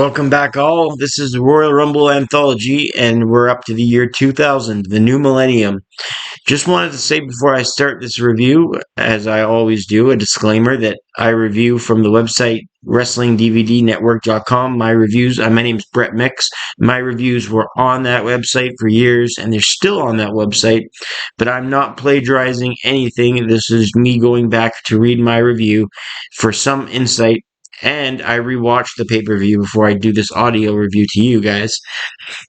Welcome back, all. This is the Royal Rumble Anthology, and we're up to the year 2000, the new millennium. Just wanted to say before I start this review, as I always do, a disclaimer that I review from the website WrestlingDVDNetwork.com. My name's Brett Mix. My reviews were on that website for years, and they're still on that website, but I'm not plagiarizing anything. This is me going back to read my review for some insight. And I rewatched the pay-per-view before I do this audio review to you guys.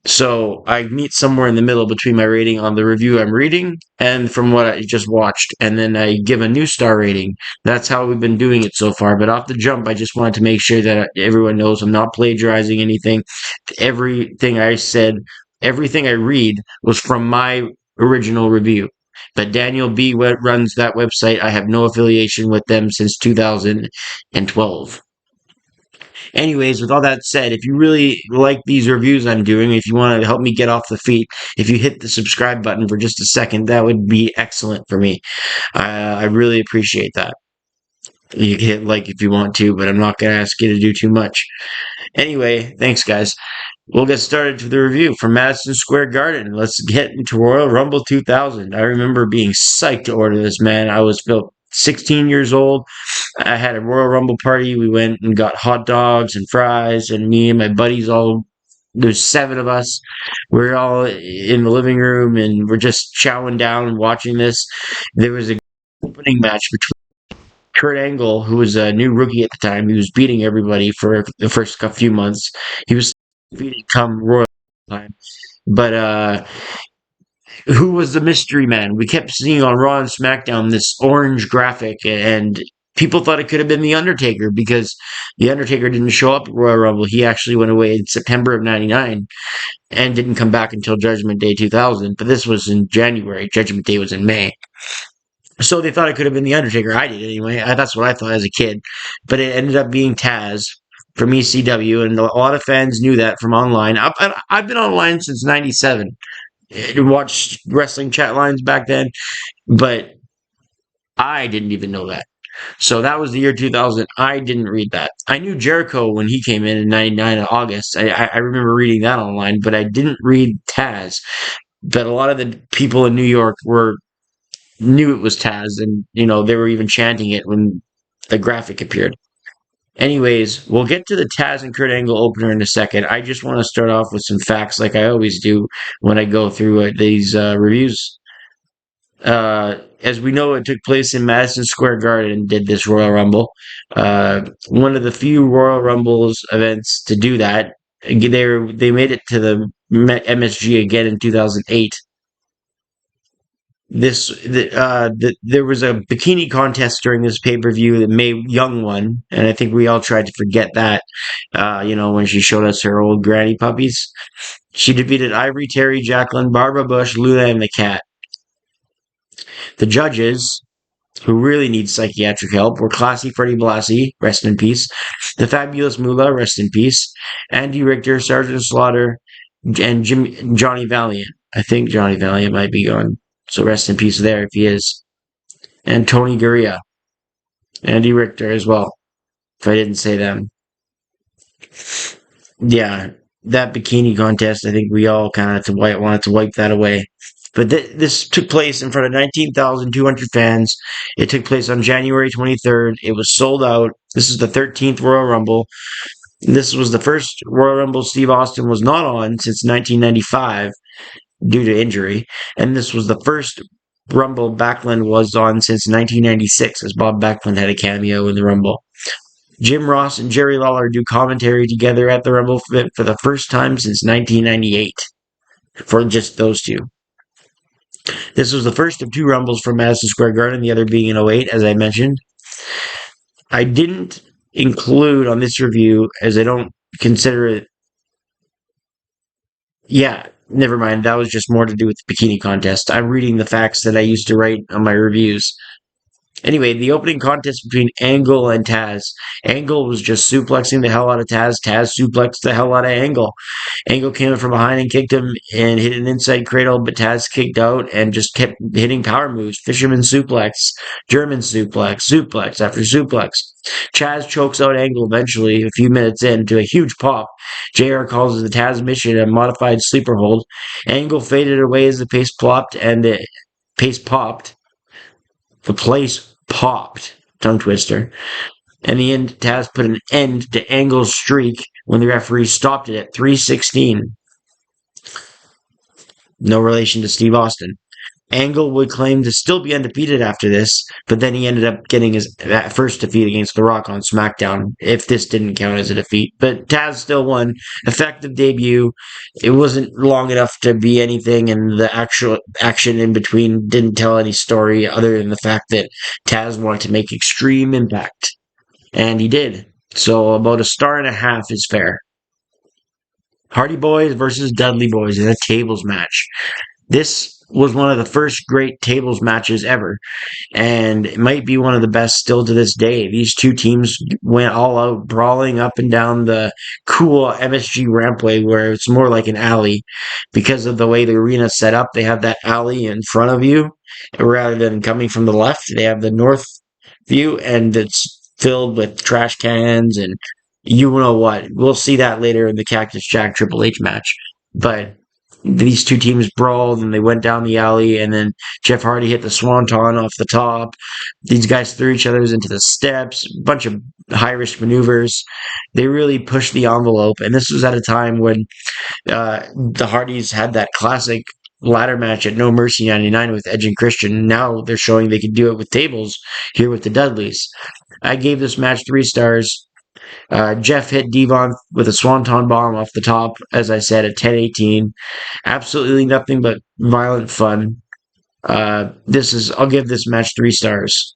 So I meet somewhere in the middle between my rating on the review I'm reading and from what I just watched. And then I give a new star rating. That's how we've been doing it so far. But off the jump, I just wanted to make sure that everyone knows I'm not plagiarizing anything. Everything I said, everything I read was from my original review. But Daniel B. runs that website. I have no affiliation with them since 2012. Anyways, with all that said, if you really like these reviews I'm doing, if you want to help me get off the feet, if you hit the subscribe button for just a second, that would be excellent for me. I really appreciate that. You can hit like if you want to, but I'm not going to ask you to do too much. Anyway, thanks, guys. We'll get started to the review from Madison Square Garden. Let's get into Royal Rumble 2000. I remember being psyched to order this, man. I was 16 years old. I had a Royal Rumble party. We went and got hot dogs and fries, and me and my buddies there's 7 of us. We're all in the living room, and we're just chowing down and watching this. There was a opening match between Kurt Angle, who was a new rookie at the time. He was beating everybody for the first few months. He was beating come Royal time. But who was the mystery man? We kept seeing on Raw and SmackDown this orange graphic, and people thought it could have been The Undertaker because The Undertaker didn't show up at Royal Rumble. He actually went away in September of 99 and didn't come back until Judgment Day 2000. But this was in January. Judgment Day was in May. So they thought it could have been The Undertaker. I did anyway. That's what I thought as a kid. But it ended up being Taz from ECW, and a lot of fans knew that from online. I've been online since 97. Watched wrestling chat lines back then, but I didn't even know that. So that was the year 2000. I didn't read that. I knew Jericho when he came in 99 in August. I remember reading that online, but I didn't read Taz. But a lot of the people in New York knew it was Taz, and they were even chanting it when the graphic appeared. Anyways, we'll get to the Taz and Kurt Angle opener in a second. I just want to start off with some facts like I always do when I go through these reviews. As we know, it took place in Madison Square Garden, did this Royal Rumble. One of the few Royal Rumbles events to do that. They made it to the MSG again in 2008. There was a bikini contest during this pay-per-view that Mae Young won, and I think we all tried to forget that, when she showed us her old granny puppies. She defeated Ivory, Terry, Jacqueline, Barbara Bush, Lula, and the Cat. The judges, who really need psychiatric help, were Classy Freddie Blassie, rest in peace, the Fabulous Moolah, rest in peace, Andy Richter, Sergeant Slaughter, and Johnny Valiant. I think Johnny Valiant might be gone. So rest in peace there if he is. And Tony Gurria. Andy Richter as well, if I didn't say them. Yeah, that bikini contest, I think we all kind of wanted to wipe that away. But this took place in front of 19,200 fans. It took place on January 23rd. It was sold out. This is the 13th Royal Rumble. This was the first Royal Rumble Steve Austin was not on since 1995. Due to injury, and this was the first Rumble Backlund was on since 1996, as Bob Backlund had a cameo in the Rumble. Jim Ross and Jerry Lawler do commentary together at the Rumble for the first time since 1998, for just those two. This was the first of 2 Rumbles from Madison Square Garden, the other being in 08, as I mentioned. I didn't include on this review, as I don't consider it. Yeah, never mind. That was just more to do with the bikini contest. I'm reading the facts that I used to write on my reviews. Anyway, the opening contest between Angle and Taz. Angle was just suplexing the hell out of Taz. Taz suplexed the hell out of Angle. Angle came in from behind and kicked him and hit an inside cradle, but Taz kicked out and just kept hitting power moves. Fisherman suplex, German suplex, suplex after suplex. Chaz chokes out Angle eventually, a few minutes in, to a huge pop. JR calls the Taz mission a modified sleeper hold. Angle faded away as the pace plopped and the pace popped. The place popped. Tongue twister. In the end, Taz put an end to Angle's streak when the referee stopped it at 3:16. No relation to Steve Austin. Angle would claim to still be undefeated after this, but then he ended up getting his first defeat against The Rock on SmackDown, if this didn't count as a defeat. But Taz still won. Effective debut. It wasn't long enough to be anything, and the actual action in between didn't tell any story other than the fact that Taz wanted to make extreme impact. And he did. So about a star and a half is fair. Hardy Boys versus Dudley Boys in a tables match. This was one of the first great tables matches ever, and it might be one of the best still to this day. These two teams went all out, brawling up and down the cool MSG rampway where it's more like an alley. Because of the way the arena's set up, they have that alley in front of you rather than coming from the left. They have the north view, and it's filled with trash cans and you know what. We'll see that later in the Cactus Jack Triple H match. But these two teams brawled and they went down the alley, and then Jeff Hardy hit the swanton off the top. These guys threw each other into the steps, a bunch of high-risk maneuvers. They really pushed the envelope, and this was at a time when the Hardys had that classic ladder match at No Mercy 99 with Edge and Christian. Now they're showing they can do it with tables here with the Dudleys. I gave this match 3 stars. Jeff hit Devon with a swanton bomb off the top, as I said, at 10:18. Absolutely nothing but violent fun. I'll give this match 3 stars.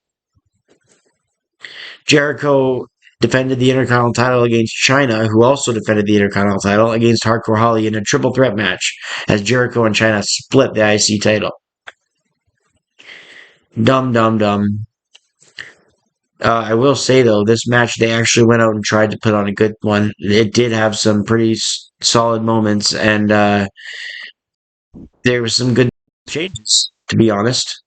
Jericho defended the Intercontinental title against China, who also defended the Intercontinental title against Hardcore Holly in a triple threat match, as Jericho and China split the IC title. Dumb. I will say, though, this match, they actually went out and tried to put on a good one. It did have some pretty solid moments, and there was some good changes, to be honest.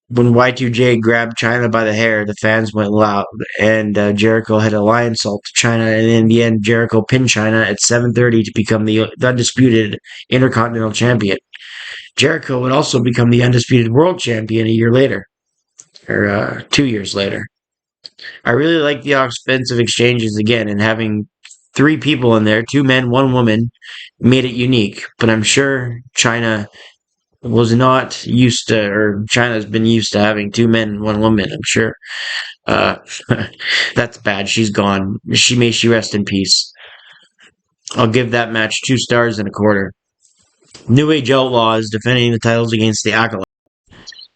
When Y2J grabbed China by the hair, the fans went loud, and Jericho hit a lion salt to China, and in the end, Jericho pinned China at 7:30 to become the undisputed Intercontinental Champion. Jericho would also become the undisputed world champion a year later, or 2 years later. I really like the offensive exchanges again, and having 3 people in there, 2 men, 1 woman, made it unique. But I'm sure China was not used to, or China's been used to having 2 men, 1 woman, I'm sure. That's bad. She's gone. May she rest in peace. I'll give that match 2 stars and a quarter. New Age Outlaws defending the titles against the Acolytes.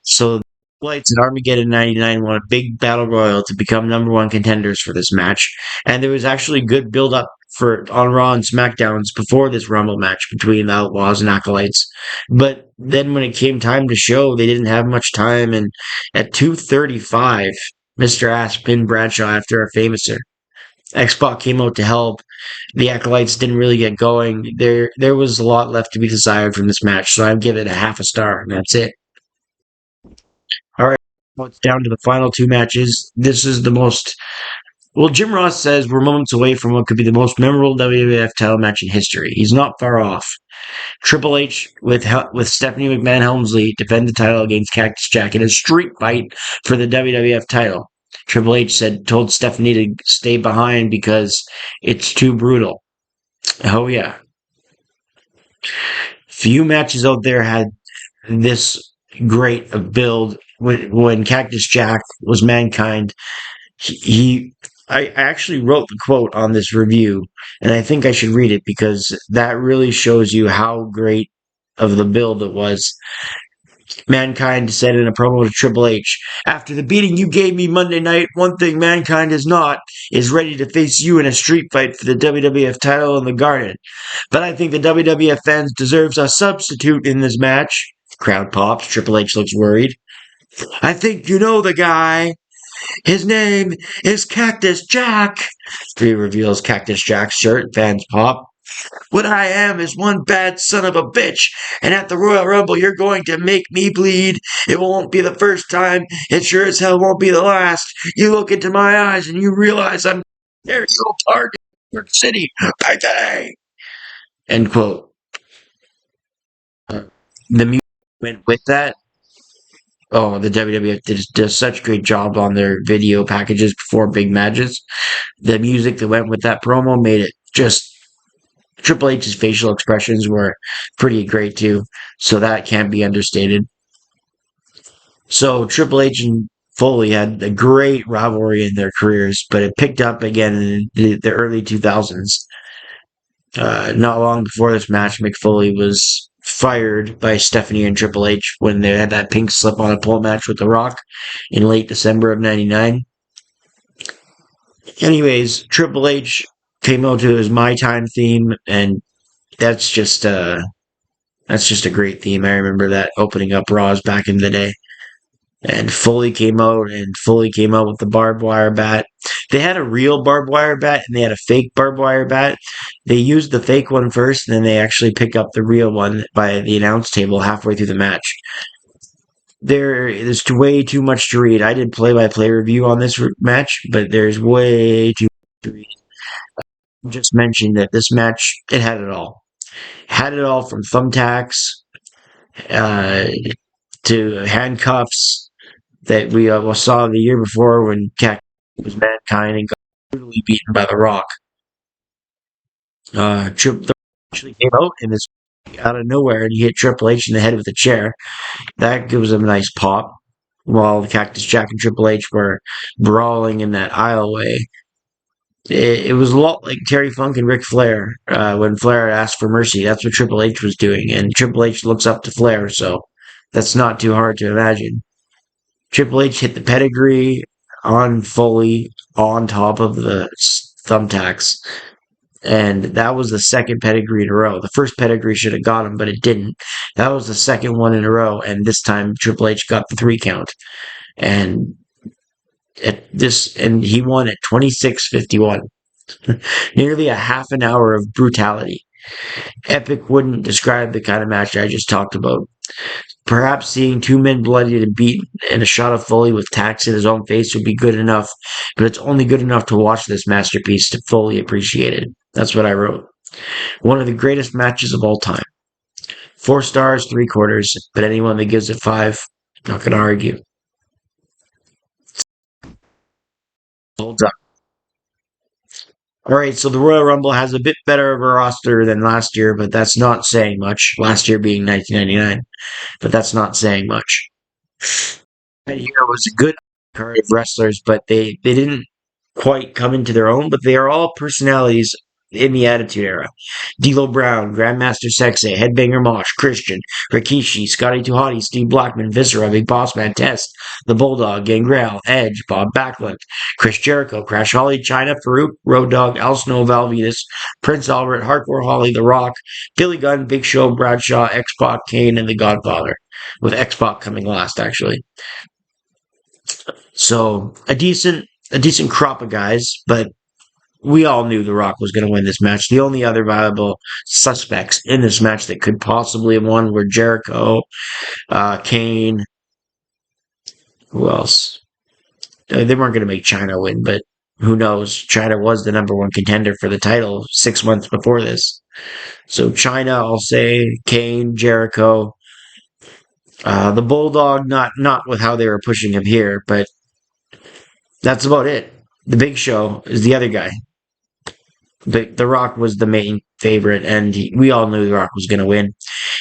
So the Acolytes at Armageddon 99 won a big battle royal to become #1 contenders for this match. And there was actually good build-up on Raw and SmackDowns before this Rumble match between the Outlaws and Acolytes. But then when it came time to show, they didn't have much time. And at 2:35, Mr. Ass pinned Bradshaw after a famouser. X-Pac came out to help. The Acolytes didn't really get going. There was a lot left to be desired from this match, so I'd give it a half a star, and that's it. Alright, well, it's down to the final 2 matches. This is the most... Well, Jim Ross says we're moments away from what could be the most memorable WWF title match in history. He's not far off. Triple H with Stephanie McMahon Helmsley defend the title against Cactus Jack in a street fight for the WWF title. Triple H told Stephanie to stay behind because it's too brutal. Oh yeah. Few matches out there had this great a build. When Cactus Jack was Mankind, I actually wrote the quote on this review, and I think I should read it because that really shows you how great of the build it was. Mankind said in a promo to Triple H, "After the beating you gave me Monday night, one thing Mankind is not is ready to face you in a street fight for the WWF title in the Garden. But I think the WWF fans deserves a substitute in this match." Crowd pops. Triple H looks worried. I think you know the guy. His name is Cactus Jack. He reveals Cactus Jack's shirt. Fans pop. What I am is one bad son of a bitch, and at the Royal Rumble, you're going to make me bleed. It won't be the first time. It sure as hell won't be the last. You look into my eyes and you realize I'm there. You'll target New York City. Bye. End quote. The music went with that. Oh, the WWF does such a great job on their video packages before big matches. The music that went with that promo made it just. Triple H's facial expressions were pretty great too, so that can't be understated. So Triple H and Foley had a great rivalry in their careers, but it picked up again in the early 2000s. Not long before this match, Mick Foley was fired by Stephanie and Triple H when they had that pink slip on a pole match with The Rock in late December of '99. Anyways, Triple H came out to his My Time theme, and that's just a great theme. I remember that opening up Raws back in the day. And Foley came out with the barbed wire bat. They had a real barbed wire bat and they had a fake barbed wire bat. They used the fake one first, and then they actually picked up the real one by the announce table halfway through the match. There's way too much to read. I did play-by-play review on this match, but there's way too much to read. Just mentioned that this match, it had it all. Had it all from thumbtacks to handcuffs that we saw the year before when Cactus was Mankind and got brutally beaten by The Rock. Triple H actually came out in this out of nowhere and he hit Triple H in the head with a chair. That gives him a nice pop. While Cactus Jack and Triple H were brawling in that aisleway. It was a lot like Terry Funk and Ric Flair when Flair asked for mercy. That's what Triple H was doing, and Triple H looks up to Flair, so that's not too hard to imagine. Triple H hit the pedigree on Foley on top of the thumbtacks, and that was the second pedigree in a row. The first pedigree should have got him, but it didn't. That was the second one in a row, and this time Triple H got the 3 count. And he won at 26:51. Nearly a half an hour of brutality. Epic wouldn't describe the kind of match I just talked about. Perhaps seeing 2 men bloodied and beaten and a shot of Foley with tacks in his own face would be good enough, but it's only good enough to watch this masterpiece to fully appreciate it. That's what I wrote. One of the greatest matches of all time. 4 stars, 3/4, but anyone that gives it 5, not going to argue. Holds up. Alright, so the Royal Rumble has a bit better of a roster than last year, but that's not saying much. Last year being 1999, but that's not saying much. That year was a good card of wrestlers, but they didn't quite come into their own, but they are all personalities in the Attitude Era. D'Lo Brown, Grandmaster Sexay, Headbanger Mosh, Christian, Rikishi, Scotty 2 Hotty, Steve Blackman, Viscera, Big Boss Man, Test, The Bulldog, Gangrel, Edge, Bob Backlund, Chris Jericho, Crash Holly, Chyna, Farouk, Road Dogg, Al Snow, Val Venis, Prince Albert, Hardcore Holly, The Rock, Billy Gunn, Big Show, Bradshaw, X-Pac, Kane, and The Godfather. With X-Pac coming last, actually. So, a decent crop of guys, but we all knew The Rock was going to win this match. The only other viable suspects in this match that could possibly have won were Jericho, Kane. Who else? They weren't going to make Chyna win, but who knows? Chyna was the number 1 contender for the title 6 months before this. So Chyna, I'll say, Kane, Jericho. The Bulldog, not with how they were pushing him here, but that's about it. The Big Show is the other guy. The Rock was the main favorite, and we all knew The Rock was going to win.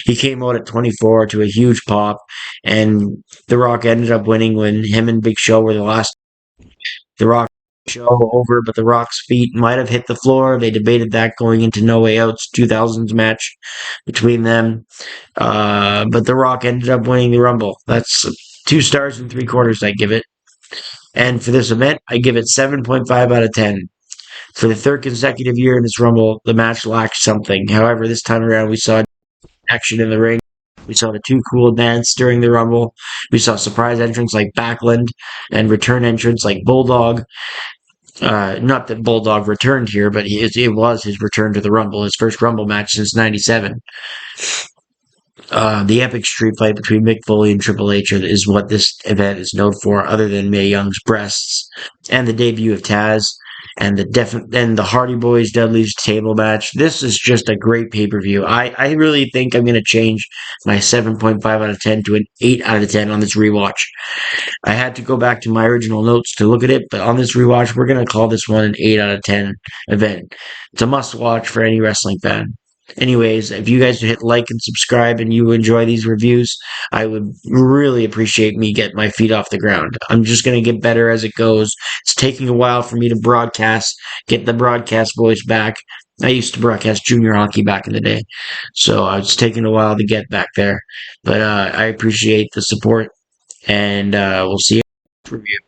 He came out at 24 to a huge pop, and The Rock ended up winning when him and Big Show were the last. The Rock Show over, but The Rock's feet might have hit the floor. They debated that going into No Way Out's 2000s match between them. But The Rock ended up winning the Rumble. That's 2 stars and 3/4 I give it. And for this event, I give it 7.5 out of 10. For the 3rd consecutive year in this Rumble, the match lacked something. However, this time around, we saw action in the ring. We saw the two cool events during the Rumble. We saw surprise entrants like Backlund and return entrants like Bulldog. Not that Bulldog returned here, but it was his return to the Rumble, his first Rumble match since '97. The epic street fight between Mick Foley and Triple H is what this event is known for, other than Mae Young's breasts, and the debut of Taz, and the Hardy Boys Dudley's table match. This is just a great pay-per-view. I really think I'm going to change my 7.5 out of 10 to an 8 out of 10 on this rewatch. I had to go back to my original notes to look at it, but on this rewatch, we're going to call this one an 8 out of 10 event. It's a must-watch for any wrestling fan. Anyways, if you guys hit like and subscribe and you enjoy these reviews, I would really appreciate me getting my feet off the ground. I'm just going to get better as it goes. It's taking a while for me to broadcast, get the broadcast voice back. I used to broadcast junior hockey back in the day, so it's taking a while to get back there. But I appreciate the support, and we'll see you next review.